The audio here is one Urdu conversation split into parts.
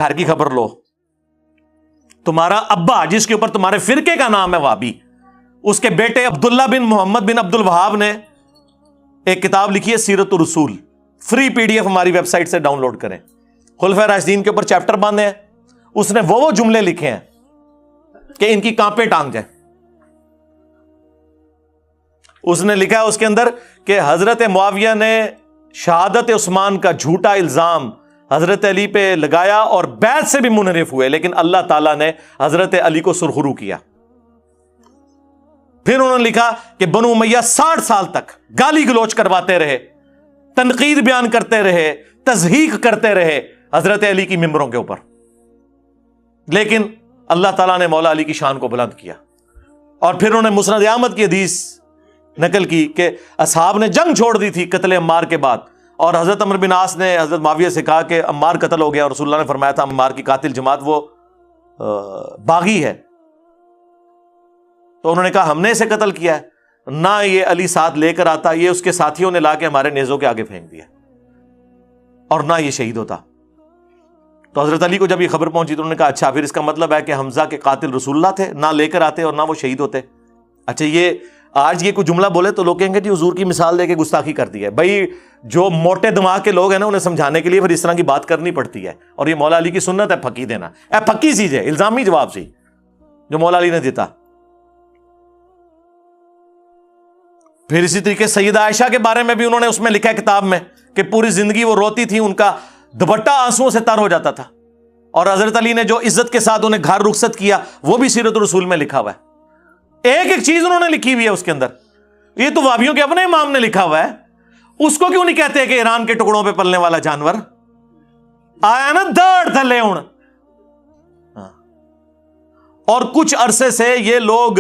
گھر کی خبر لو، تمہارا ابا جس کے اوپر تمہارے فرقے کا نام ہے وہابی، اس کے بیٹے عبداللہ بن محمد بن عبد الوہاب نے ایک کتاب لکھی ہے سیرت الرسول، فری پی ڈی ایف ہماری ویب سائٹ سے ڈاؤن لوڈ کریں، خلفائے راشدین کے اوپر چیپٹر باندھے ہیں، اس نے وہ جملے لکھے ہیں کہ ان کی کانپیں ٹانگ جائیں۔ اس نے لکھا ہے اس کے اندر کہ حضرت معاویہ نے شہادت عثمان کا جھوٹا الزام حضرت علی پہ لگایا اور بیعت سے بھی منحرف ہوئے، لیکن اللہ تعالیٰ نے حضرت علی کو سرخرو کیا۔ پھر انہوں نے لکھا کہ بنو امیہ 60 سال تک گالی گلوچ کرواتے رہے، تنقید بیان کرتے رہے، تضحیق کرتے رہے حضرت علی کی ممبروں کے اوپر، لیکن اللہ تعالیٰ نے مولا علی کی شان کو بلند کیا۔ اور پھر انہوں نے مسند احمد کی حدیث نقل کی کہ اصحاب نے جنگ چھوڑ دی تھی قتل عمار کے بعد، اور حضرت عمرو بن عاص نے حضرت معاویہ سے کہا کہ عمار قتل ہو گیا، اور رسول اللہ نے فرمایا تھا عمار کی قاتل جماعت وہ باغی ہے، تو انہوں نے کہا ہم نے اسے قتل کیا ہے، نہ یہ علی ساتھ لے کر آتا، یہ اس کے ساتھیوں نے لا کے ہمارے نیزوں کے آگے پھینک دیا، اور نہ یہ شہید ہوتا۔ تو حضرت علی کو جب یہ خبر پہنچی تو انہوں نے کہا اچھا پھر اس کا مطلب ہے کہ حمزہ کے قاتل رسول اللہ تھے، نہ لے کر آتے اور نہ وہ شہید ہوتے۔ اچھا یہ آج یہ کوئی جملہ بولے تو لوگ کہیں گے جی حضور کی مثال دے کے گستاخی کر دی ہے۔ بھائی جو موٹے دماغ کے لوگ ہیں نا انہیں سمجھانے کے لیے پھر اس طرح کی بات کرنی پڑتی ہے، اور یہ مولا علی کی سنت ہے پھکی دینا، پھکی چیز ہے، الزامی جواب سی جو مولا علی نے دیتا۔ پھر اسی طریقے سیدہ عائشہ کے بارے میں بھی انہوں نے اس میں لکھا ہے کتاب میں کہ پوری زندگی وہ روتی تھی، ان کا دوپٹہ آنسوؤں سے تر ہو جاتا تھا، اور حضرت علی نے جو عزت کے ساتھ انہیں گھر رخصت کیا وہ بھی سیرت الرسول میں لکھا ہوا ہے۔ ایک ایک چیز انہوں نے لکھی ہوئی ہے اس کے اندر۔ یہ تو وہابیوں کے اپنے امام نے لکھا ہوا ہے، اس کو کیوں نہیں کہتے کہ ایران کے ٹکڑوں پہ پلنے والا جانور آیا نا داڑ تھلے ہون۔ اور کچھ عرصے سے یہ لوگ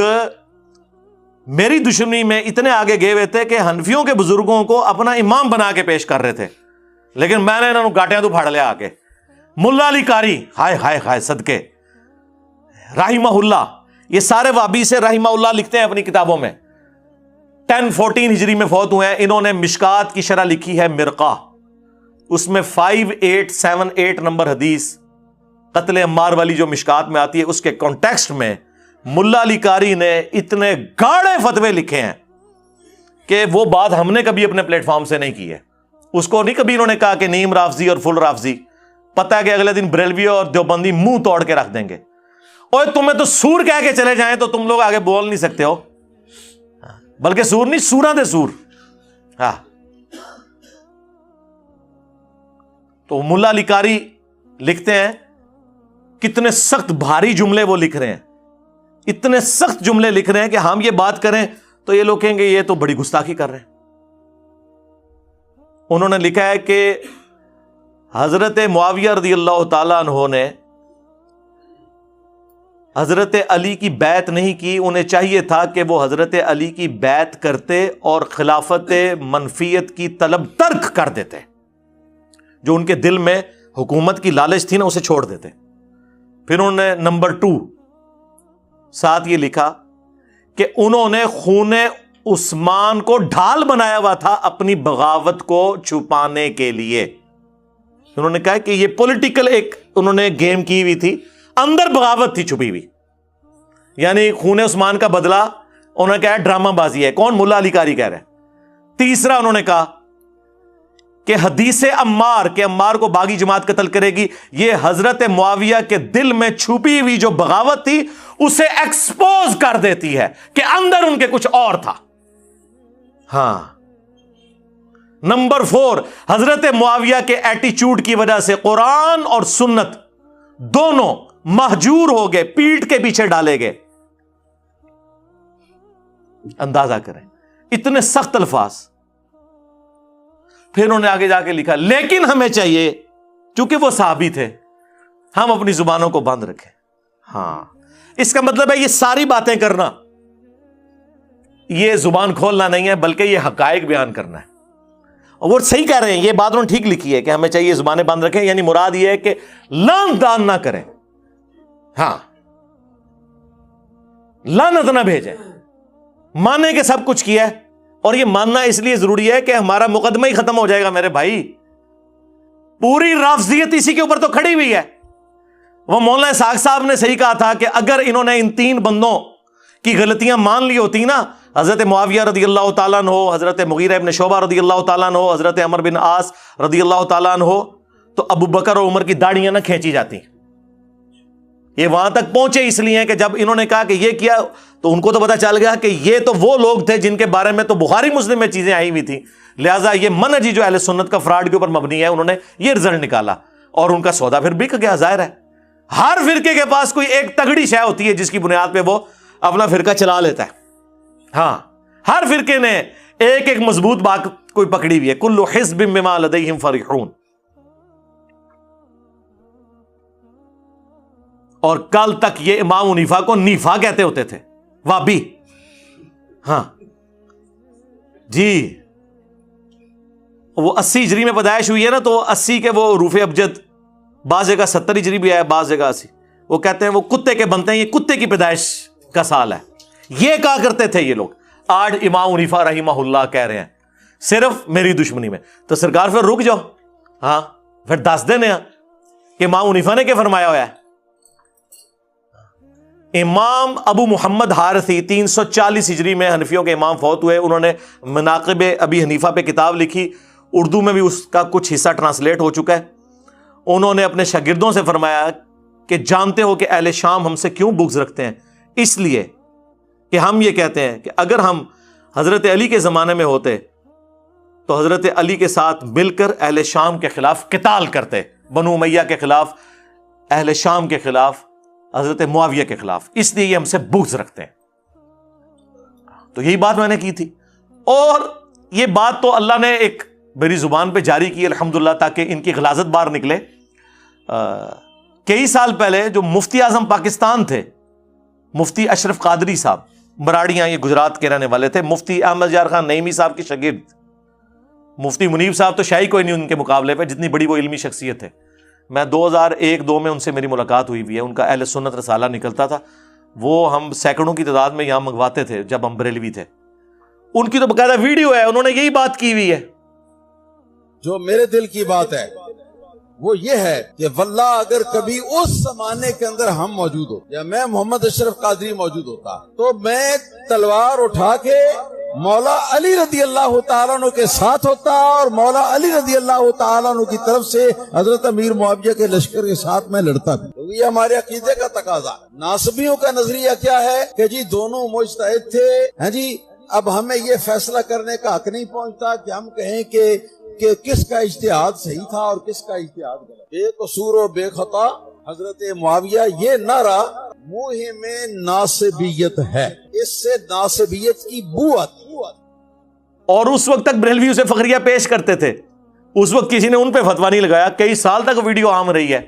میری دشمنی میں اتنے آگے گئے ہوئے تھے کہ حنفیوں کے بزرگوں کو اپنا امام بنا کے پیش کر رہے تھے، لیکن میں نے انہوں نے گاٹیاں تو پھاڑ لیا آ کے۔ ملا علی قاری ہائے ہائے ہائے صدقے رحمہ اللہ، یہ سارے وہابی سے رحمہ اللہ لکھتے ہیں اپنی کتابوں میں، 1014 ہجری میں فوت ہوئے ہیں۔ انہوں نے مشکات کی شرح لکھی ہے مرقہ، اس میں 5878 نمبر حدیث قتل عمار والی جو مشکات میں آتی ہے اس کے کانٹیکسٹ میں ملا علی قاری نے اتنے گاڑے فتوے لکھے ہیں کہ وہ بات ہم نے کبھی اپنے پلیٹ فارم سے نہیں کی ہے۔ اس کو نہیں کبھی انہوں نے کہا کہ نیم رافضی اور فل رافضی، پتہ ہے کہ اگلے دن بریلوی اور دیوبندی منہ توڑ کے رکھ دیں گے، اور تمہیں تو سور کہہ کے چلے جائیں تو تم لوگ آگے بول نہیں سکتے ہو، بلکہ سور نہیں سوراں دے سور۔ ہاں تو ملا علی قاری لکھتے ہیں، کتنے سخت بھاری جملے وہ لکھ رہے ہیں، اتنے سخت جملے لکھ رہے ہیں کہ ہم یہ بات کریں تو یہ لوگ کہیں گے یہ تو بڑی گستاخی کر رہے ہیں۔ انہوں نے لکھا ہے کہ حضرت معاویہ رضی اللہ تعالیٰ عنہ نے حضرت علی کی بیعت نہیں کی، انہیں چاہیے تھا کہ وہ حضرت علی کی بیعت کرتے اور خلافت منفیت کی طلب ترک کر دیتے، جو ان کے دل میں حکومت کی لالچ تھی نا اسے چھوڑ دیتے۔ پھر انہوں نے نمبر 2 ساتھ یہ لکھا کہ انہوں نے خون عثمان کو ڈھال بنایا ہوا تھا اپنی بغاوت کو چھپانے کے لیے۔ انہوں نے کہا کہ یہ پولیٹیکل ایک انہوں نے گیم کی ہوئی تھی، اندر بغاوت تھی چھپی ہوئی، یعنی خون عثمان کا بدلہ انہوں نے کہا ڈرامہ بازی ہے۔ کون؟ ملا علی قاری کہہ رہے ہیں۔ تیسرا انہوں نے کہا کہ حدیث عمار کہ عمار کو باغی جماعت قتل کرے گی، یہ حضرت معاویہ کے دل میں چھپی ہوئی جو بغاوت تھی اسے ایکسپوز کر دیتی ہے کہ اندر ان کے کچھ اور تھا۔ ہاں نمبر 4 حضرت معاویہ کے ایٹیچیوڈ کی وجہ سے قرآن اور سنت دونوں مہجور ہو گئے، پیٹ کے پیچھے ڈالے گئے۔ اندازہ کریں اتنے سخت الفاظ۔ پھر انہوں نے آگے جا کے لکھا لیکن ہمیں چاہیے چونکہ وہ صحابی تھے ہم اپنی زبانوں کو بند رکھیں۔ ہاں اس کا مطلب ہے یہ ساری باتیں کرنا یہ زبان کھولنا نہیں ہے، بلکہ یہ حقائق بیان کرنا ہے۔ اور وہ صحیح کہہ رہے ہیں، یہ بات انہوں نے ٹھیک لکھی ہے کہ ہمیں چاہیے زبانیں بند رکھیں، یعنی مراد یہ ہے کہ لعن دان نہ کریں، ہاں لعنت نہ بھیجیں، مانے کہ سب کچھ کیا ہے۔ اور یہ ماننا اس لیے ضروری ہے کہ ہمارا مقدمہ ہی ختم ہو جائے گا میرے بھائی، پوری رافضیت اسی کے اوپر تو کھڑی ہوئی ہے وہ مولانا اسحاق صاحب نے صحیح کہا تھا کہ اگر انہوں نے ان 3 بندوں کی غلطیاں مان لی ہوتی نا، حضرت معاویہ رضی اللہ تعالیٰ عنہ، حضرت مغیرہ ابن شعبہ رضی اللہ تعالیٰ عنہ، حضرت عمر بن عاص رضی اللہ تعالیٰ عنہ، تو ابو بکر اور عمر کی داڑیاں نہ کھینچی جاتی. یہ وہاں تک پہنچے اس لیے کہ جب انہوں نے کہا کہ یہ کیا تو ان کو تو پتا چل گیا کہ یہ تو وہ لوگ تھے جن کے بارے میں تو بخاری مسلم میں چیزیں آئی ہوئی تھیں، لہٰذا یہ منہج جو اہل سنت کا فراڈ کے اوپر مبنی ہے، انہوں نے یہ رزلٹ نکالا اور ان کا سودا پھر بک گیا. ظاہر ہے ہر فرقے کے پاس کوئی ایک تگڑی شے ہوتی ہے جس کی بنیاد پہ وہ اپنا فرقہ چلا لیتا ہے. ہاں، ہر فرقے نے ایک ایک مضبوط بات کوئی پکڑی ہوئی ہے. کل حزب بما لدیہم فرحون. اور کل تک یہ امام حنیفہ کو نیفا کہتے ہوتے تھے، وابی. ہاں جی، وہ 80 ہجری میں پیدائش ہوئی ہے نا، تو 80 کے وہ روف ابجد، بعض جگہ 70 ہجری بھی ہے، بعض جگہ 80. وہ کہتے ہیں وہ کتے کے بنتے ہیں، یہ کتے کی پیدائش کا سال ہے. یہ کہا کرتے تھے یہ لوگ. آج امام حنیفہ رحمہ اللہ کہہ رہے ہیں صرف میری دشمنی میں. تو سرکار پھر رک جاؤ، ہاں پھر دس دینے کہ امام حنیفہ نے کیا فرمایا ہوا ہے. امام ابو محمد حارثی 340 ہجری میں حنفیوں کے امام فوت ہوئے. انہوں نے مناقب ابی حنیفہ پہ کتاب لکھی، اردو میں بھی اس کا کچھ حصہ ٹرانسلیٹ ہو چکا ہے. انہوں نے اپنے شاگردوں سے فرمایا کہ جانتے ہو کہ اہل شام ہم سے کیوں بغض رکھتے ہیں؟ اس لیے کہ ہم یہ کہتے ہیں کہ اگر ہم حضرت علی کے زمانے میں ہوتے تو حضرت علی کے ساتھ مل کر اہل شام کے خلاف قتال کرتے، بنو امیہ کے خلاف، اہل شام کے خلاف، حضرت معاویہ کے خلاف. اس لیے یہ ہم سے بغض رکھتے ہیں. تو یہی بات میں نے کی تھی، اور یہ بات تو اللہ نے ایک میری زبان پہ جاری کی الحمدللہ تاکہ ان کی غلاظت باہر نکلے. کئی سال پہلے جو مفتی اعظم پاکستان تھے، مفتی اشرف قادری صاحب، مراڑیاں، یہ گجرات کے رہنے والے تھے، مفتی احمد یار خان نعیمی صاحب کے شاگرد. مفتی منیب صاحب تو شاہی کوئی نہیں ان کے مقابلے پہ، جتنی بڑی وہ علمی شخصیت ہے. میں 2001-2 میں ان سے میری ملاقات ہوئی بھی ہے. ان کا اہل سنت رسالہ نکلتا تھا، وہ ہم سینکڑوں کی تعداد میں یہاں منگواتے تھے جب ہم بریلوی تھے. ان کی تو باقاعدہ ویڈیو ہے، انہوں نے یہی بات کی ہوئی ہے. جو میرے دل کی بات ہے وہ یہ ہے کہ واللہ اگر کبھی اس زمانے کے اندر ہم موجود ہو یا میں محمد اشرف قادری موجود ہوتا تو میں تلوار اٹھا کے مولا علی رضی اللہ تعالیٰ عنہ کے ساتھ ہوتا اور مولا علی رضی اللہ تعالیٰ عنہ کی طرف سے حضرت امیر معاویہ کے لشکر کے ساتھ میں لڑتا بھی. تو یہ ہمارے عقیدے کا تقاضا. ناصبیوں کا نظریہ کیا ہے کہ جی دونوں مجتہد تھے، ہاں جی، اب ہمیں یہ فیصلہ کرنے کا حق نہیں پہنچتا کہ ہم کہیں کہ کس کا اجتہاد صحیح تھا اور کس کا اجتہاد غلط. بے قصور و بے خطا حضرت معاویہ، یہ نعرہ موہم ناصبیت ہے. اس سے ناصبیت کی بو آتی. اور اس وقت تک بریلوی اسے فخریہ پیش کرتے تھے. اس وقت کسی نے ان پہ فتویٰ نہیں لگایا، کئی سال تک ویڈیو عام رہی ہے.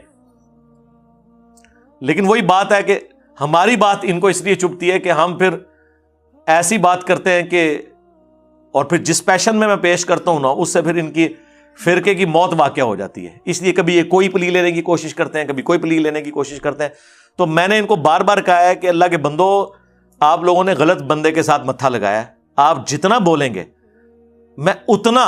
لیکن وہی بات ہے کہ ہماری بات ان کو اس لیے چبھتی ہے کہ ہم پھر ایسی بات کرتے ہیں کہ، اور پھر جس پیشن میں پیش کرتا ہوں نا، اس سے پھر ان کی فرقے کی موت واقع ہو جاتی ہے. اس لیے کبھی یہ کوئی پلی لینے کی کوشش کرتے ہیں، کبھی کوئی پلی لینے کی کوشش کرتے ہیں. تو میں نے ان کو بار بار کہا ہے کہ اللہ کے بندو، آپ لوگوں نے غلط بندے کے ساتھ متھا لگایا ہے. آپ جتنا بولیں گے میں اتنا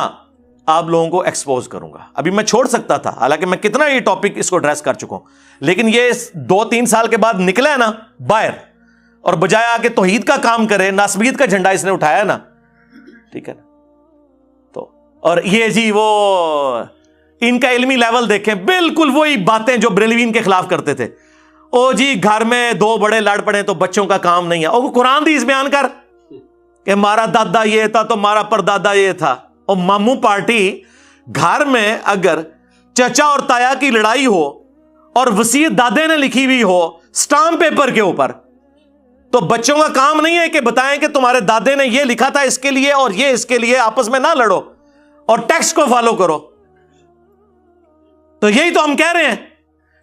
آپ لوگوں کو ایکسپوز کروں گا. ابھی میں چھوڑ سکتا تھا، حالانکہ میں کتنا یہ ٹاپک اس کو ایڈریس کر چکا ہوں، لیکن یہ 2-3 سال کے بعد نکلا ہے نا باہر، اور بجائے آ کے توحید کا کام کرے، ناسبیت کا جھنڈا اس نے اٹھایا نا، ٹھیک ہے نا. تو اور یہ جی وہ ان کا علمی لیول دیکھیں، بالکل وہی باتیں جو بریلوین کے خلاف کرتے تھے. او جی گھر میں 2 بڑے لڑ پڑے تو بچوں کا کام نہیں ہے. او قرآن دیس بیان کر کہ ہمارا دادا یہ تھا تو ہمارا پردادا یہ تھا. اور ماموں پارٹی، گھر میں اگر چچا اور تایا کی لڑائی ہو اور وصیت دادے نے لکھی ہوئی ہو سٹامپ پیپر کے اوپر، تو بچوں کا کام نہیں ہے کہ بتائیں کہ تمہارے دادے نے یہ لکھا تھا اس کے لیے اور یہ اس کے لیے، آپس میں نہ لڑو اور ٹیکسٹ کو فالو کرو. تو یہی تو ہم کہہ رہے ہیں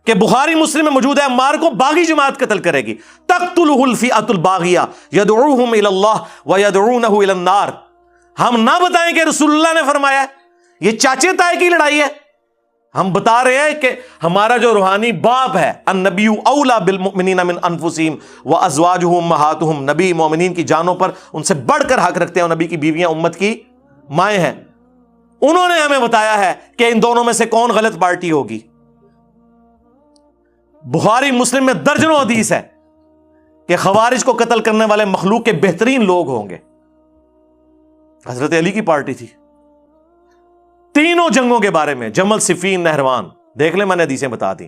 کہ بخاری مسلم میں موجود ہے، عمار کو باغی جماعت قتل کرے گی. تقتلہ الفئۃ الباغیہ یدعوہم الی اللہ ویدعونہ الی النار. ہم نہ بتائیں کہ رسول اللہ نے فرمایا یہ چاچے تائے کی لڑائی ہے. ہم بتا رہے ہیں کہ ہمارا جو روحانی باپ ہے، النبی اولا بالمؤمنین من انفسہم وازواجہ امہاتہم، نبی مومنین کی جانوں پر ان سے بڑھ کر حق رکھتے ہیں، اور نبی کی بیویاں امت کی مائیں ہیں. انہوں نے ہمیں بتایا ہے کہ ان دونوں میں سے کون غلط پارٹی ہوگی. بخاری مسلم میں درجنوں حدیث ہے کہ خوارج کو قتل کرنے والے مخلوق کے بہترین لوگ ہوں گے. حضرت علی کی پارٹی تھی. تینوں جنگوں کے بارے میں، جمل، صفین، نہروان، دیکھ لیں، میں نے حدیثیں بتا دی.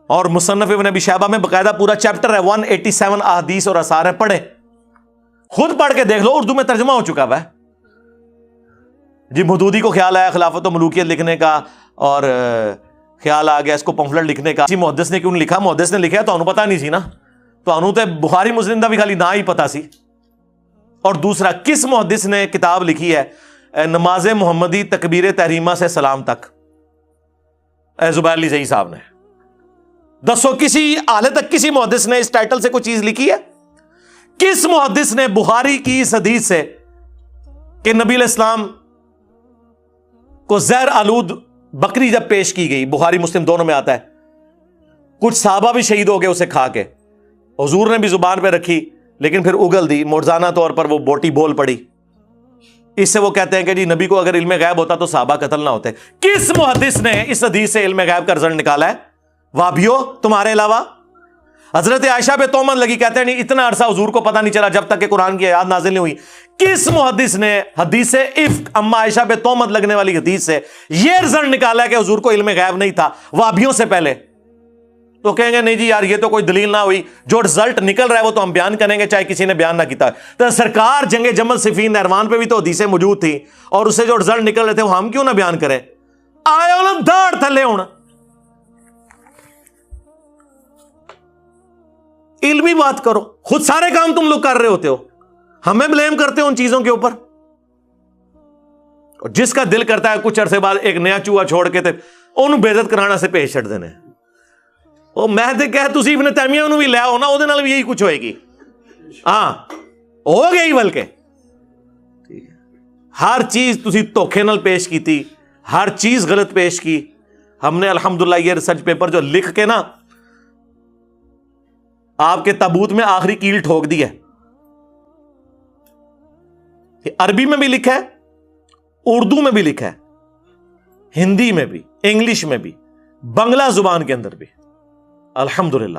اور مصنف ابن ابی شیبہ میں باقاعدہ پورا چیپٹر ہے، 187 احادیث اور آثار ہیں، پڑھیں، خود پڑھ کے دیکھ لو، اردو میں ترجمہ ہو چکا ہوا ہے. جی مودودی کو خیال آیا خلافت و ملوکیت لکھنے کا، اور خیال آ گیا اس کو پمفلٹ لکھنے کا. جی محدث نے کیوں نہیں لکھا؟ محدث نے لکھا تو انہوں پتہ نہیں سی نا، تو انہوں تے بخاری مسلم دا بھی خالی نہ ہی پتہ سی. اور دوسرا، کس محدث نے کتاب لکھی ہے نماز محمدی تکبیر تحریمہ سے سلام تک؟ زبیر علی زئی صاحب نے. دسو کسی حال تک کسی محدث نے اس ٹائٹل سے کوئی چیز لکھی ہے؟ کس محدث نے بخاری کی اس حدیث سے کہ نبی علیہ السلام کو زہر آلود بکری جب پیش کی گئی، بخاری مسلم دونوں میں آتا ہے، کچھ صحابہ بھی شہید ہو گئے اسے کھا کے، حضور نے بھی زبان پہ رکھی لیکن پھر اگل دی، موجزانہ طور پر وہ بوٹی بول پڑی. اس سے وہ کہتے ہیں کہ جی نبی کو اگر علم غیب ہوتا تو صحابہ قتل نہ ہوتے. کس محدث نے اس حدیث سے علم غیب کا رزلٹ نکالا ہے؟ وابیو تمہارے علاوہ. حضرت عائشہ پہ تہمت لگی، کہتے ہیں نہیں اتنا عرصہ حضور کو پتہ نہیں چلا جب تک کہ قرآن کی آیات نازل نہیں ہوئی. کس محدث نے حدیث افک اما عائشہ پہ تہمت لگنے والی حدیث سے یہ رزلٹ نکالا ہے کہ حضور کو علم غیب نہیں تھا وابیوں سے پہلے؟ تو کہیں گے نہیں جی یار یہ تو کوئی دلیل نہ ہوئی، جو رزلٹ نکل رہا ہے وہ تو ہم بیان کریں گے چاہے کسی نے بیان نہ کیتا. تو سرکار جنگ جمل، صفین، نہروان پہ بھی تو حدیثیں موجود تھی، اور اسے جو رزلٹ نکل رہے تھے وہ ہم کیوں نہ بیان کریں؟ آئے نا داڑ تھلے ہونا، علمی بات کرو. خود سارے کام تم لوگ کر رہے ہوتے ہو، ہمیں بلیم کرتے ہو ان چیزوں کے اوپر. اور جس کا دل کرتا ہے کچھ عرصے بعد ایک نیا چوہا چھوڑ کے انہوں بے عزت کرانا سے پیش چھڑ دینے. وہ میں تے کہہ تسی ابن تیمیہ انہوں بھی لے آؤ نا، وہ بھی یہی کچھ ہوئے گی. ہاں ہو گئی، بلکہ ہر چیز تسی دھوکھے نال پیش کی تھی، ہر چیز غلط پیش کی. ہم نے الحمدللہ یہ ریسرچ پیپر جو لکھ کے نا آپ کے تابوت میں آخری کیل ٹھوک دی ہے. عربی میں بھی لکھا ہے، اردو میں بھی لکھا ہے، ہندی میں بھی، انگلش میں بھی، بنگلہ زبان کے اندر بھی. الحمدللہ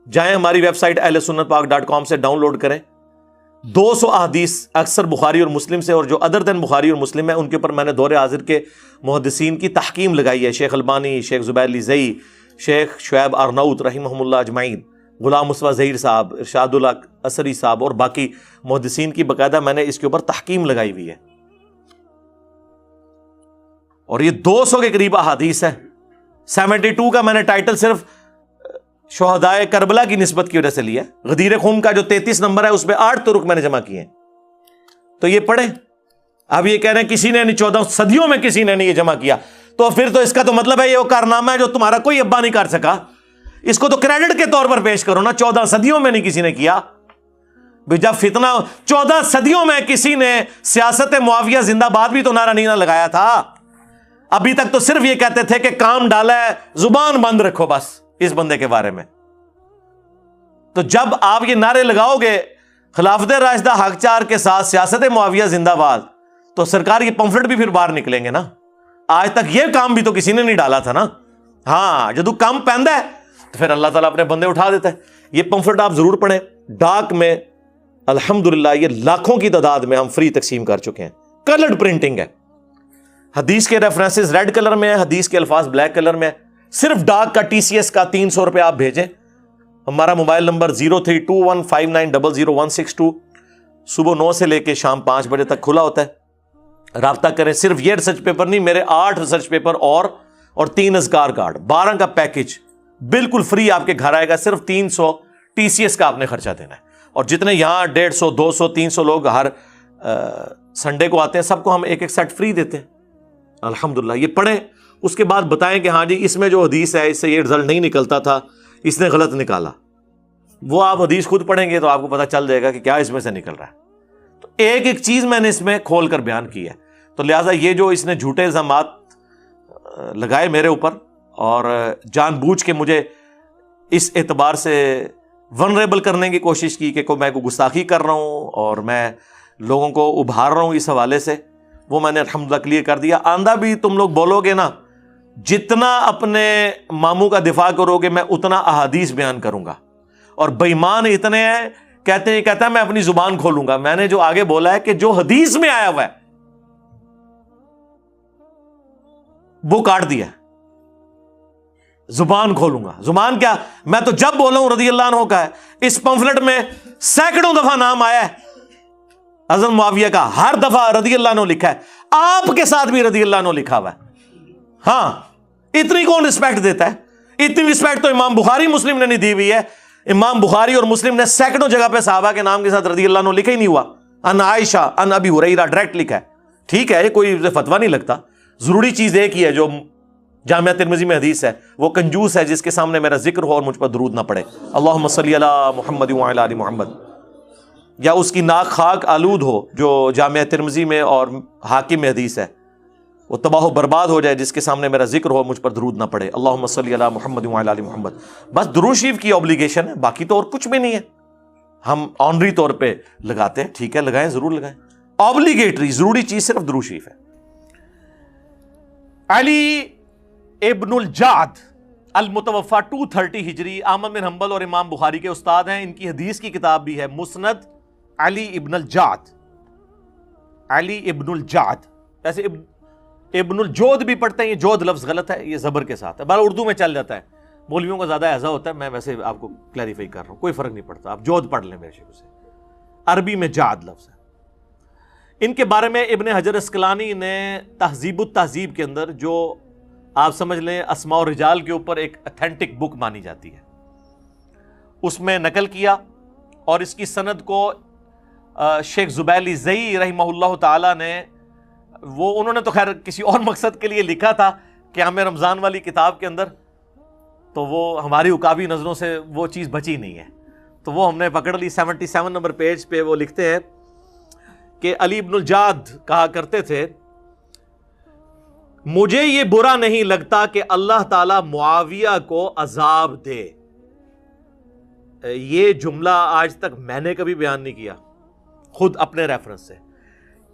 جائیں ہماری ویب سائٹ ahlsunnatpak.com سے ڈاؤن لوڈ کریں. 200 احادیث اکثر بخاری اور مسلم سے، اور جو ادر دین بخاری اور مسلم ہے ان کے اوپر میں نے دور حاضر کے محدثین کی تحکیم لگائی ہے. شیخ البانی، شیخ زبیر علی زئی، شیخ شعیب ارناؤت رحمہم اللہ اجمعین، غلام مصطفیٰ ظہیر صاحب، ارشاد اللہ اثری صاحب، اور باقی محدثین کی باقاعدہ میں نے اس کے اوپر تحکیم لگائی ہوئی ہے. اور یہ 200 کے قریب احادیث ہے. 72 کا میں نے ٹائٹل صرف شہدائے کربلا کی نسبت کی وجہ سے لیا. غدیر خم کا جو 33 نمبر ہے اس پہ 8 طرق میں نے جمع کیے ہیں، تو یہ پڑھیں. اب یہ کہہ رہے ہیں کسی نے نہیں، 14 صدیوں میں کسی نے نہیں یہ جمع کیا، تو پھر تو اس کا تو مطلب ہے یہ وہ کارنامہ ہے جو تمہارا کوئی ابا نہیں کر سکا. اس کو تو کریڈٹ کے طور پر پیش کرو نا، 14 صدیوں میں نہیں کسی نے کیا. جب فتنہ 14 صدیوں میں کسی نے سیاست معاویہ زندہ باد بھی تو نعرہ نہیں نہ لگایا تھا. ابھی تک تو صرف یہ کہتے تھے کہ کام ڈالا ہے، زبان بند رکھو بس اس بندے کے بارے میں. تو جب آپ یہ نعرے لگاؤ گے خلافت راشدہ حق چار کے ساتھ سیاست معاویہ زندہ باد، تو سرکار یہ پمفلٹ بھی پھر باہر نکلیں گے نا. آج تک یہ کام بھی تو کسی نے نہیں ڈالا تھا نا. ہاں جدو کام پہندا ہے تو پھر اللہ تعالیٰ اپنے بندے اٹھا دیتا ہے. یہ پمفلٹ آپ ضرور پڑھیں. ڈاک میں الحمدللہ یہ لاکھوں کی تعداد میں ہم فری تقسیم کر چکے ہیں. کلرڈ پرنٹنگ ہے، حدیث کے ریفرنسز ریڈ کلر میں ہے، حدیث کے الفاظ بلیک کلر میں ہے. صرف ڈاک کا TCS کا 300 روپے آپ بھیجیں. ہمارا موبائل نمبر 032159000162 صبح 9 سے لے کے شام 5 بجے تک کھلا ہوتا ہے. رابطہ کریں. صرف یہ ریسرچ پیپر نہیں، میرے 8 ریسرچ پیپر اور 3 اذکار کارڈ، 12 کا پیکج بالکل فری آپ کے گھر آئے گا. صرف 300 TCS کا آپ نے خرچہ دینا ہے. اور جتنے یہاں 150 200 300 لوگ ہر سنڈے کو آتے ہیں، سب کو ہم ایک سیٹ فری دیتے ہیں. الحمدللہ یہ پڑھیں، اس کے بعد بتائیں کہ ہاں جی اس میں جو حدیث ہے اس سے یہ رزلٹ نہیں نکلتا تھا، اس نے غلط نکالا. وہ آپ حدیث خود پڑھیں گے تو آپ کو پتہ چل جائے گا کہ کیا اس میں سے نکل رہا ہے. تو ایک ایک چیز میں نے اس میں کھول کر بیان کی ہے. تو لہٰذا یہ جو اس نے جھوٹے الزامات لگائے میرے اوپر اور جان بوجھ کے مجھے اس اعتبار سے ونریبل کرنے کی کوشش کی کہ میں کوئی گستاخی کر رہا ہوں اور میں لوگوں کو ابھار رہا ہوں اس حوالے سے، وہ میں نے الحمدللہ کلیئر کر دیا. آندہ بھی تم لوگ بولو گے نا جتنا اپنے ماموں کا دفاع کرو گے میں اتنا احادیث بیان کروں گا. اور بےمان اتنے ہیں کہتا ہے میں اپنی زبان کھولوں گا. میں نے جو آگے بولا ہے کہ جو حدیث میں آیا ہوا ہے وہ کاٹ دیا. زبان کھولوں گا. زبان کیا؟ میں تو جب بولا ہوں رضی اللہ عنہ کا ہے. اس پمفلٹ میں سینکڑوں دفعہ نام آیا ہے حضرت معاویہ کا, ہر دفعہ رضی اللہ عنہ لکھا ہے, آپ کے ساتھ بھی رضی اللہ عنہ لکھا ہوا ہے. ہاں, اتنی کون رسپیکٹ دیتا ہے؟ اتنی رسپیکٹ تو امام بخاری مسلم نے نہیں دی ہوئی ہے. امام بخاری اور مسلم نے سینکڑوں جگہ پہ صحابہ کے نام کے ساتھ رضی اللہ عنہ لکھا ہی نہیں ہوا. ان عائشہ ان ابی ہریرہ ڈائریکٹ لکھا ہے. ٹھیک ہے, یہ کوئی فتویٰ نہیں لگتا. ضروری چیز ایک ہی ہے جو جامعہ ترمذی میں حدیث ہے, وہ کنجوس ہے جس کے سامنے میرا ذکر ہو اور مجھ پر درود نہ پڑے. اللہم صلی علی محمد وعلی آل محمد. یا اس کی ناک خاک آلود ہو جو جامعہ ترمذی میں اور حاکم میں حدیث ہے, وہ تباہ و برباد ہو جائے جس کے سامنے میرا ذکر ہو مجھ پر درود نہ پڑے. اللہم صلی علی محمد وعلی آل محمد. بس درود شریف کی اوبلیگیشن ہے, باقی تو اور کچھ بھی نہیں ہے. ہم آنری طور پہ لگاتے ہیں, ٹھیک ہے لگائیں, ضرور لگائیں. اوبلیگیٹری ضروری چیز صرف درود شریف ہے. علی ابن الجعد المتوفا 230 ہجری, احمد بن حنبل اور امام بخاری کے استاد ہیں. ان کی حدیث کی کتاب بھی ہے مسند علی ابن الجعد. علی ابن الجعد, ایسے ابن الجود بھی پڑھتے ہیں, یہ جود لفظ غلط ہے, یہ زبر کے ساتھ ہے. بہرحال اردو میں چل جاتا ہے, مولویوں کو زیادہ ایزا ہوتا ہے. میں ویسے آپ کو کلیریفائی کر رہا ہوں, کوئی فرق نہیں پڑتا, آپ جود پڑھ لیں میرے شروع سے. عربی میں جعد لفظ ہے. ان کے بارے میں ابن حجر اسقلانی نے تہذیب التہذیب کے اندر, جو آپ سمجھ لیں اسماء و رجال کے اوپر ایک اتھینٹک بک مانی جاتی ہے, اس میں نقل کیا. اور اس کی سند کو شیخ زبیلی زئی رحمہ اللہ تعالی نے, وہ انہوں نے تو خیر کسی اور مقصد کے لیے لکھا تھا کہ ہمیں رمضان والی کتاب کے اندر, تو وہ ہماری عقابی نظروں سے وہ چیز بچی نہیں ہے, تو وہ ہم نے پکڑ لی. 77 نمبر پیج پہ وہ لکھتے ہیں کہ علی ابن الجعد کہا کرتے تھے, مجھے یہ برا نہیں لگتا کہ اللہ تعالی معاویہ کو عذاب دے. یہ جملہ آج تک میں نے کبھی بیان نہیں کیا خود اپنے ریفرنس سے.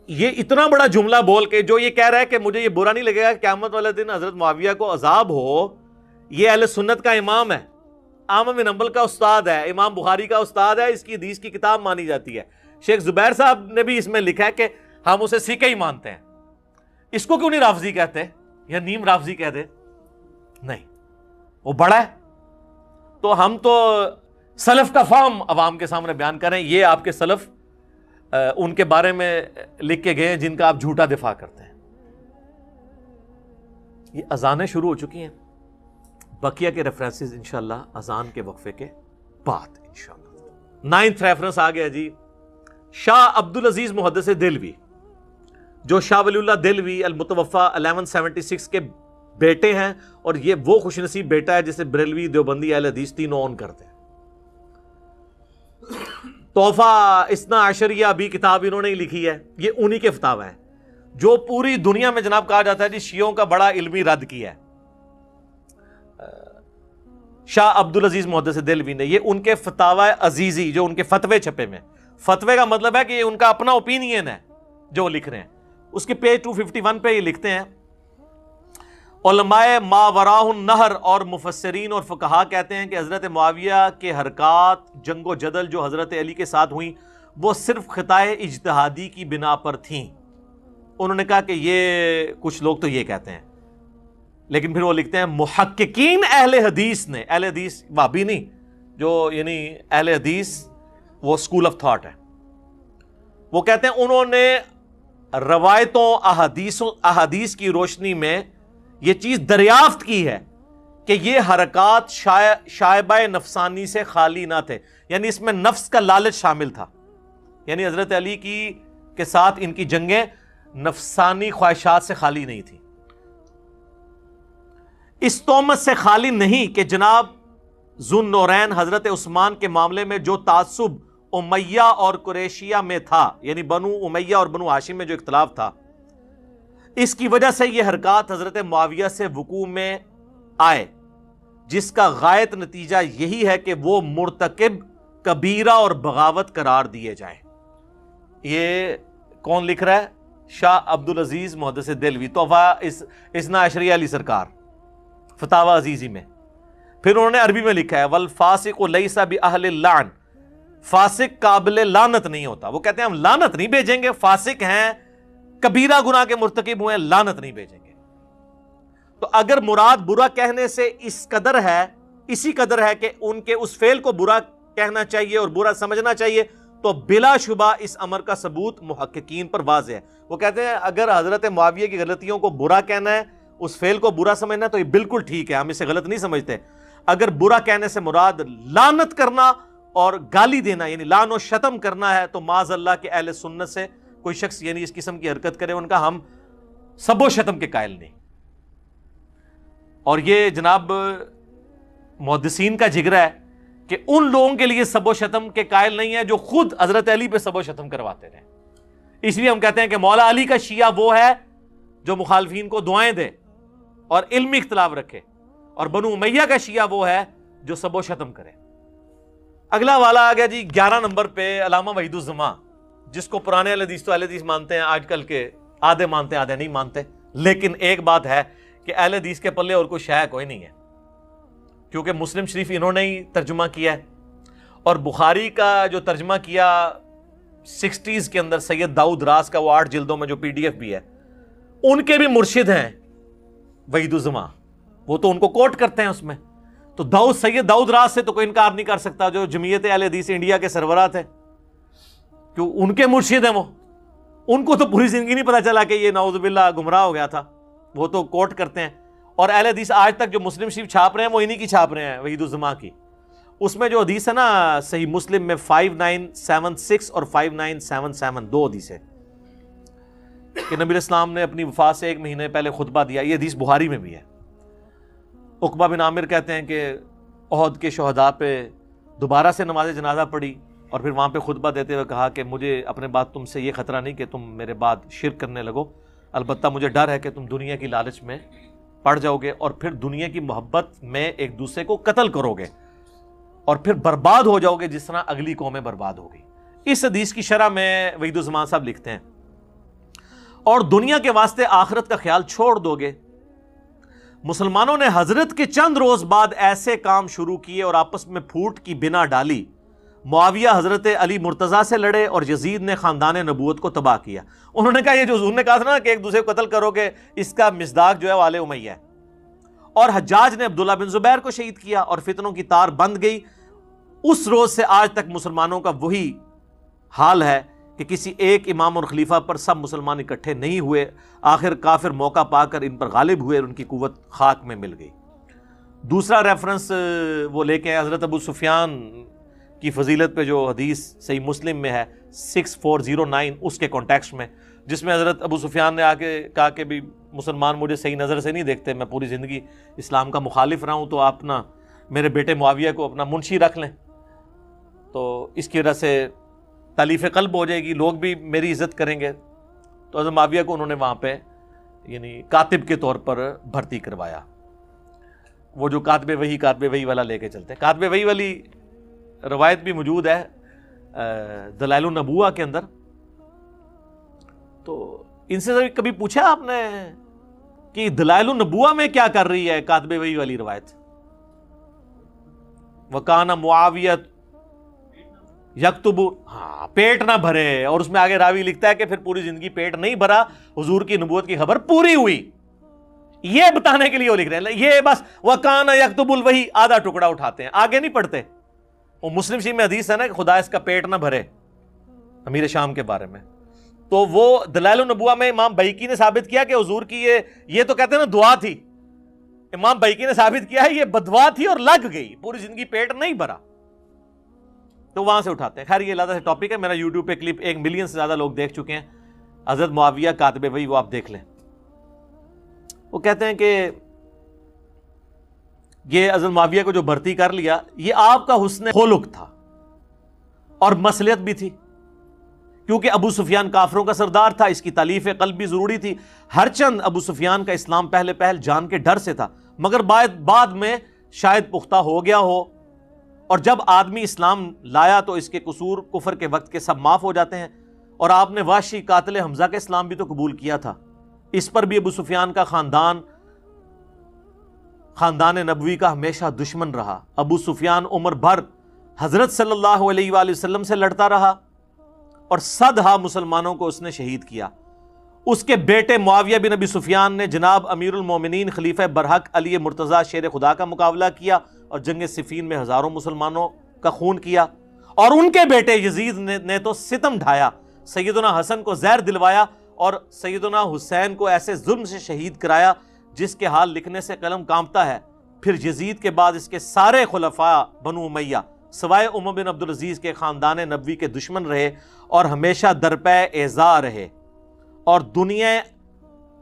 یہ اتنا بڑا جملہ بول کے جو یہ کہہ رہا ہے کہ مجھے یہ برا نہیں لگے گا کہ قیامت والے دن حضرت معاویہ کو عذاب ہو, یہ اہل سنت کا امام ہے, احمد بن حنبل کا استاد ہے, امام بخاری کا استاد ہے, اس کی حدیث کی کتاب مانی جاتی ہے. شیخ زبیر صاحب نے بھی اس میں لکھا ہے کہ ہم اسے سیکھے ہی مانتے ہیں. اس کو کیوں نہیں رافضی کہتے یا نیم رافضی کہہ دے؟ نہیں, وہ بڑا ہے. تو ہم تو سلف کا فہم عوام کے سامنے بیان کریں. یہ آپ کے سلف ان کے بارے میں لکھ کے گئے ہیں جن کا آپ جھوٹا دفاع کرتے ہیں. یہ اذانیں شروع ہو چکی ہیں, بقیہ کے ریفرنسز انشاءاللہ اذان کے وقفے کے بعد انشاءاللہ. 9th ریفرنس آ گیا جی, شاہ عبدالعزیز محدث دہلوی, جو شاہ ولی اللہ دہلوی المتوفا 1176 کے بیٹے ہیں, اور یہ وہ خوش نصیب بیٹا ہے جسے بریلوی, دیوبندی, اہل حدیث تینوں اون کرتے ہیں. تحفہ اثنا عشریہ بھی کتاب انہوں نے ہی لکھی ہے, یہ انہی کے فتاوی ہیں جو پوری دنیا میں جناب کہا جاتا ہے جی شیعوں کا بڑا علمی رد کیا ہے. شاہ عبدالعزیز محدث دہلوی نے, یہ ان کے فتاوی عزیزی جو ان کے فتوے چھپے میں, فتوے کا مطلب ہے کہ یہ ان کا اپنا اوپینین ہے جو وہ لکھ رہے ہیں. اس کے پیج 251 پہ یہ لکھتے ہیں, علماء ماوراء النہر اور مفسرین اور فقہا کہتے ہیں کہ حضرت معاویہ کے حرکات جنگ و جدل جو حضرت علی کے ساتھ ہوئیں وہ صرف خطائے اجتہادی کی بنا پر تھیں. انہوں نے کہا کہ یہ کچھ لوگ تو یہ کہتے ہیں, لیکن پھر وہ لکھتے ہیں محققین اہل حدیث نے, اہل حدیث وہابی نہیں, جو یعنی اہل حدیث وہ اسکول آف تھاٹ ہے, وہ کہتے ہیں انہوں نے روایتوں احادیث کی روشنی میں یہ چیز دریافت کی ہے کہ یہ حرکات شائبہ نفسانی سے خالی نہ تھے, یعنی اس میں نفس کا لالچ شامل تھا. یعنی حضرت علی کے ساتھ ان کی جنگیں نفسانی خواہشات سے خالی نہیں تھی. اس تہمت سے خالی نہیں کہ جناب ذو نورین حضرت عثمان کے معاملے میں جو تعصب امیہ اور قریشیہ میں تھا, یعنی بنو امیہ اور بنو ہاشم میں جو اختلاف تھا, اس کی وجہ سے یہ حرکات حضرت معاویہ سے وقوع میں آئے, جس کا غائط نتیجہ یہی ہے کہ وہ مرتکب کبیرہ اور بغاوت قرار دیے جائیں. یہ کون لکھ رہا ہے؟ شاہ عبدالعزیز محدث دہلوی, تحفہ اثنا عشریہ علی سرکار, فتاوی عزیزی میں. پھر انہوں نے عربی میں لکھا ہے والفاسق لیس باہل اللعن، فاسق قابل لعنت نہیں ہوتا. وہ کہتے ہیں ہم لعنت نہیں بھیجیں گے، فاسق ہیں، کبیرہ گناہ کے مرتکب ہوئے ہیں، لعنت نہیں بھیجیں گے. تو اگر مراد برا کہنے سے اسی قدر ہے کہ ان کے اس فعل کو برا کہنا چاہیے اور برا سمجھنا چاہیے، تو بلا شبہ اس امر کا ثبوت محققین پر واضح ہے. وہ کہتے ہیں اگر حضرت معاویہ کی غلطیوں کو برا کہنا ہے، اس فعل کو برا سمجھنا ہے، تو یہ بالکل ٹھیک ہے، ہم اسے غلط نہیں سمجھتے. اگر برا کہنے سے مراد لعنت کرنا اور گالی دینا یعنی لعن و شتم کرنا ہے، تو معاذ اللہ کہ اہل سنت سے کوئی شخص یعنی اس قسم کی حرکت کرے، ان کا ہم سب و شتم کے قائل نہیں. اور یہ جناب محدثین کا جگرہ ہے کہ ان لوگوں کے لیے سب و شتم کے قائل نہیں ہے جو خود حضرت علی پہ سب و شتم کرواتے رہے. اس لیے ہم کہتے ہیں کہ مولا علی کا شیعہ وہ ہے جو مخالفین کو دعائیں دے اور علمی اختلاف رکھے، اور بنو امیہ کا شیعہ وہ ہے جو سب و شتم کرے. اگلا والا آ گیا جی 11 نمبر پہ علامہ وحید الزماں، جس کو پرانے اہل حدیث تو اہل حدیث مانتے ہیں، آج کل کے آدھے مانتے ہیں آدھے نہیں مانتے. لیکن ایک بات ہے کہ اہل حدیث کے پلے اور کوئی شے کوئی نہیں ہے، کیونکہ مسلم شریف انہوں نے ہی ترجمہ کیا ہے، اور بخاری کا جو ترجمہ کیا 60s کے اندر سید داؤد راز کا، وہ 8 جلدوں میں جو PDF بھی ہے، ان کے بھی مرشد ہیں وحید الزماں، وہ تو ان کو کوٹ کرتے ہیں اس میں. تو سید داؤد راز سے تو کوئی انکار نہیں کر سکتا، جو جمعیت اہل حدیث انڈیا کے سربراہ تھے، کیوں ان کے مرشد ہیں وہ. ان کو تو پوری زندگی نہیں پتا چلا کہ یہ نعوذ باللہ گمراہ ہو گیا تھا، وہ تو کوٹ کرتے ہیں. اور اہل حدیث آج تک جو مسلم شریف چھاپ رہے ہیں وہ انہی کی چھاپ رہے ہیں، وحید الزماں کی. اس میں جو حدیث ہے نا صحیح مسلم میں 5976 اور 5977 2 حدیث ہے کہ نبی اسلام نے اپنی وفات سے 1 مہینے پہلے خطبہ دیا. یہ حدیث بخاری میں بھی ہے. عقبہ بن عامر کہتے ہیں کہ احد کے شہداء پہ دوبارہ سے نماز جنازہ پڑھی، اور پھر وہاں پہ خطبہ دیتے ہوئے کہا کہ مجھے اپنے بعد تم سے یہ خطرہ نہیں کہ تم میرے بعد شرک کرنے لگو، البتہ مجھے ڈر ہے کہ تم دنیا کی لالچ میں پڑ جاؤ گے اور پھر دنیا کی محبت میں ایک دوسرے کو قتل کرو گے اور پھر برباد ہو جاؤ گے جس طرح اگلی قومیں برباد ہو گئی. اس حدیث کی شرح میں وحید الزمان صاحب لکھتے ہیں اور دنیا کے واسطے آخرت کا خیال چھوڑ دو گے. مسلمانوں نے حضرت کے چند روز بعد ایسے کام شروع کیے اور آپس میں پھوٹ کی بنا ڈالی. معاویہ حضرت علی مرتضیٰ سے لڑے اور یزید نے خاندان نبوت کو تباہ کیا. انہوں نے کہا یہ جو حضور نے کہا تھا نا کہ ایک دوسرے کو قتل کرو گے، اس کا مصداق جو ہے وہ آل امیہ ہے. اور حجاج نے عبداللہ بن زبیر کو شہید کیا اور فتنوں کی تار بند گئی. اس روز سے آج تک مسلمانوں کا وہی حال ہے کہ کسی ایک امام اور خلیفہ پر سب مسلمان اکٹھے نہیں ہوئے. آخر کافر موقع پا کر ان پر غالب ہوئے اور ان کی قوت خاک میں مل گئی. دوسرا ریفرنس وہ لے کے حضرت ابو سفیان کی فضیلت پہ جو حدیث صحیح مسلم میں ہے 6409 اس کے کانٹیکسٹ میں، جس میں حضرت ابو سفیان نے آ کے کہا کہ بھی مسلمان مجھے صحیح نظر سے نہیں دیکھتے، میں پوری زندگی اسلام کا مخالف رہا ہوں، تو آپ نا میرے بیٹے معاویہ کو اپنا منشی رکھ لیں، تو اس کی وجہ سے تالیف قلب ہو جائے گی، لوگ بھی میری عزت کریں گے. تو حضرت معاویہ کو انہوں نے وہاں پہ یعنی کاتب کے طور پر بھرتی کروایا. وہ جو کاتب وحی والا لے کے چلتے ہیں، کاتب وحی والی روایت بھی موجود ہے دلائل النبوہ کے اندر. تو ان سے کبھی پوچھا آپ نے کہ دلائل النبوہ میں کیا کر رہی ہے کاتب وحی والی روایت؟ وَكَانَ مُعَاوِيَةُ یکتب، ہاں پیٹ نہ بھرے، اور اس میں آگے راوی لکھتا ہے کہ پھر پوری زندگی پیٹ نہیں بھرا، حضور کی نبوت کی خبر پوری ہوئی. یہ بتانے کے لیے وہ لکھ رہے ہیں، یہ بس وَكَانَ يَكْتُبُ الْوَحْيِ آدھا ٹکڑا اٹھاتے ہیں، آگے نہیں پڑھتے. وہ مسلم شریف میں حدیث ہے نا کہ خدا اس کا پیٹ نہ بھرے، امیر شام کے بارے میں. تو وہ دلائل النبوہ میں امام بیہقی نے ثابت کیا کہ حضور کی یہ تو کہتے ہیں نا دعا تھی، امام بیہقی نے ثابت کیا ہے یہ بدوا تھی اور لگ گئی، پوری زندگی پیٹ نہیں بھرا. تو وہاں سے اٹھاتے ہیں. خیر یہ علیحدہ سے ٹاپک ہے، میرا یوٹیوب پہ کلپ 1 ملین سے زیادہ لوگ دیکھ چکے ہیں. حضرت معاویہ کاتب وحی، وہ آپ دیکھ لیں. وہ کہتے ہیں کہ یہ حضرت معاویہ کو جو بھرتی کر لیا، یہ آپ کا حسن خلق تھا اور مصلحت بھی تھی، کیونکہ ابو سفیان کافروں کا سردار تھا، اس کی تالیف قلب بھی ضروری تھی. ہر چند ابو سفیان کا اسلام پہلے جان کے ڈر سے تھا، مگر بعد میں شاید پختہ ہو گیا ہو، اور جب آدمی اسلام لایا تو اس کے قصور کفر کے وقت کے سب معاف ہو جاتے ہیں. اور آپ نے وحشی قاتل حمزہ کا اسلام بھی تو قبول کیا تھا. اس پر بھی ابو سفیان کا خاندان خاندان نبوی کا ہمیشہ دشمن رہا. ابو سفیان عمر بھر حضرت صلی اللہ علیہ وآلہ وسلم سے لڑتا رہا اور صدہا مسلمانوں کو اس نے شہید کیا. اس کے بیٹے معاویہ بن ابی سفیان نے جناب امیر المومنین خلیفہ برحق علی مرتضیٰ شیر خدا کا مقابلہ کیا اور جنگ صفین میں ہزاروں مسلمانوں کا خون کیا. اور ان کے بیٹے یزید نے تو ستم ڈھایا, سیدنا حسن کو زہر دلوایا اور سیدنا حسین کو ایسے ظلم سے شہید کرایا جس کے حال لکھنے سے قلم کانپتا ہے. پھر یزید کے بعد اس کے سارے خلفاء بنو امیہ سوائے عمر بن عبدالعزیز کے خاندان نبوی کے دشمن رہے اور ہمیشہ درپے ایذا رہے اور دنیا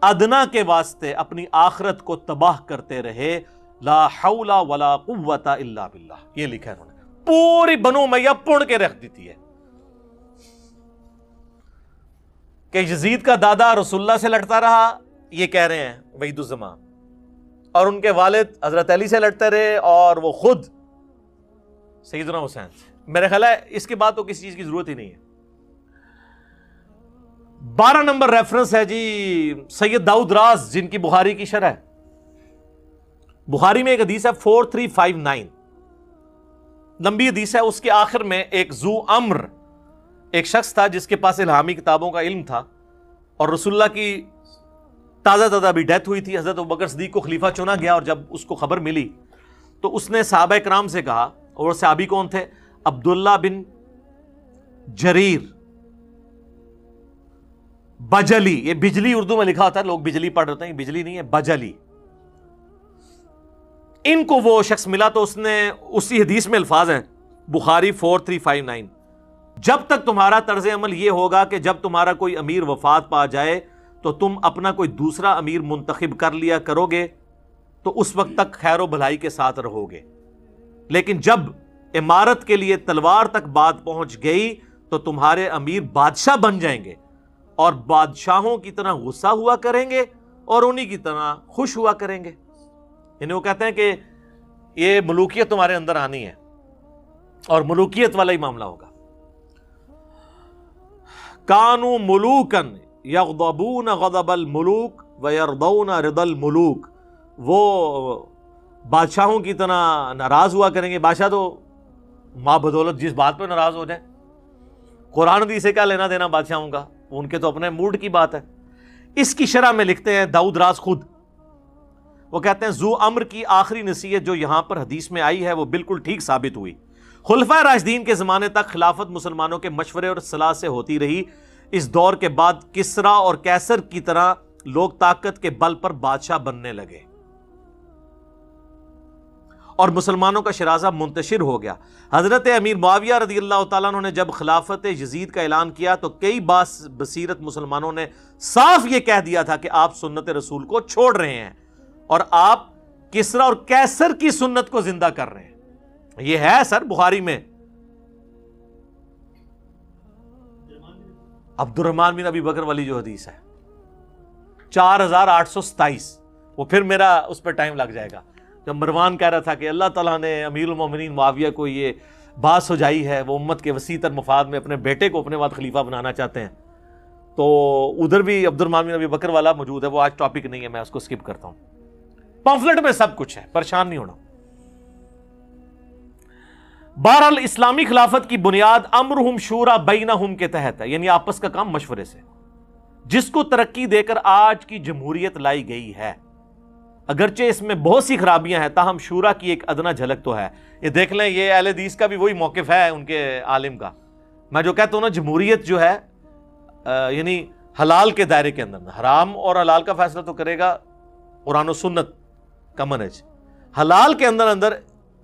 ادنا کے واسطے اپنی آخرت کو تباہ کرتے رہے. لا حول ولا قوت الا باللہ, یہ لکھا ہے انہوں نے. پوری بنو امیہ پڑ کے رکھ دیتی ہے کہ یزید کا دادا رسول اللہ سے لڑتا رہا, یہ کہہ رہے ہیں وحید الزمان, اور ان کے والد حضرت علی سے لڑتے رہے اور وہ خود سیدنا حسین سے. میرے خیال ہے اس کے بعد تو کسی چیز کی ضرورت ہی نہیں ہے. 12 نمبر ریفرنس ہے جی سید داؤد راز, جن کی بخاری کی شرح ہے. بخاری میں ایک حدیث ہے 4359, لمبی حدیث ہے. اس کے آخر میں ایک ذو امر, ایک شخص تھا جس کے پاس الہامی کتابوں کا علم تھا اور رسول اللہ کی تازہ ابھی ڈیتھ ہوئی تھی. حضرت ابوبکر صدیق کو خلیفہ چنا گیا اور جب اس کو خبر ملی تو اس نے صحابہ کرام سے کہا, اور صحابی کون تھے؟ عبداللہ بن جریر بجلی. یہ بجلی اردو میں لکھا ہوتا ہے, لوگ بجلی پڑھ رہتے ہیں, یہ بجلی نہیں ہے, بجلی. ان کو وہ شخص ملا تو اس نے اسی حدیث میں الفاظ ہیں بخاری 4359, جب تک تمہارا طرز عمل یہ ہوگا کہ جب تمہارا کوئی امیر وفات پا جائے تو تم اپنا کوئی دوسرا امیر منتخب کر لیا کرو گے تو اس وقت تک خیر و بھلائی کے ساتھ رہو گے, لیکن جب امارت کے لیے تلوار تک بات پہنچ گئی تو تمہارے امیر بادشاہ بن جائیں گے اور بادشاہوں کی طرح غصہ ہوا کریں گے اور انہی کی طرح خوش ہوا کریں گے. یعنی وہ کہتے ہیں کہ یہ ملوکیت تمہارے اندر آنی ہے اور ملوکیت والا ہی معاملہ ہوگا. کانوا ملوکن یغضبون غضب الملوک ویرضون رضا الملوک, وہ بادشاہوں کی طرح ناراض ہوا کریں گے. بادشاہ تو ماں بدولت جس بات پہ ناراض ہو جائے, قرآن حدیث سے کیا لینا دینا بادشاہوں کا, ان کے تو اپنے موڈ کی بات ہے. اس کی شرح میں لکھتے ہیں داؤد راز خود, وہ کہتے ہیں ذو امر کی آخری نصیحت جو یہاں پر حدیث میں آئی ہے وہ بالکل ٹھیک ثابت ہوئی. خلفائے راشدین کے زمانے تک خلافت مسلمانوں کے مشورے اور صلاح سے ہوتی رہی. اس دور کے بعد کسرا اور کیسر کی طرح لوگ طاقت کے بل پر بادشاہ بننے لگے اور مسلمانوں کا شرازہ منتشر ہو گیا. حضرت امیر معاویہ رضی اللہ تعالیٰ عنہ نے جب خلافت یزید کا اعلان کیا تو کئی بصیرت مسلمانوں نے صاف یہ کہہ دیا تھا کہ آپ سنت رسول کو چھوڑ رہے ہیں اور آپ کسرا اور کیسر کی سنت کو زندہ کر رہے ہیں. یہ ہے سر بخاری میں عبد الرحمن بن ابی بکر والی جو حدیث ہے 4827, وہ پھر میرا اس پہ ٹائم لگ جائے گا. جب مروان کہہ رہا تھا کہ اللہ تعالیٰ نے امیر المومنین معاویہ کو یہ بات سجائی ہے, وہ امت کے وسیع تر مفاد میں اپنے بیٹے کو اپنے بعد خلیفہ بنانا چاہتے ہیں, تو ادھر بھی عبد الرحمن بن ابی بکر والا موجود ہے. وہ آج ٹاپک نہیں ہے, میں اس کو سکپ کرتا ہوں. پامفلٹ میں سب کچھ ہے, پریشان نہیں ہونا. بہرحال اسلامی خلافت کی بنیاد امرہم شورا بینہم کے تحت ہے, یعنی آپس کا کام مشورے سے, جس کو ترقی دے کر آج کی جمہوریت لائی گئی ہے. اگرچہ اس میں بہت سی خرابیاں ہیں, تاہم شورا کی ایک ادنا جھلک تو ہے. یہ دیکھ لیں, یہ اہل حدیث کا بھی وہی موقف ہے ان کے عالم کا. میں جو کہتا ہوں نا, جمہوریت جو ہے یعنی حلال کے دائرے کے اندر, حرام اور حلال کا فیصلہ تو کرے گا قرآن و سنت کا منہج. حلال کے اندر اندر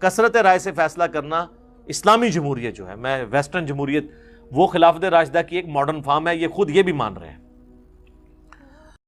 کثرت رائے سے فیصلہ کرنا اسلامی جمہوریت جو ہے, میں ویسٹرن جمہوریت وہ خلافت راشدہ کی ایک ماڈرن فارم ہے, یہ خود یہ بھی مان رہے ہیں.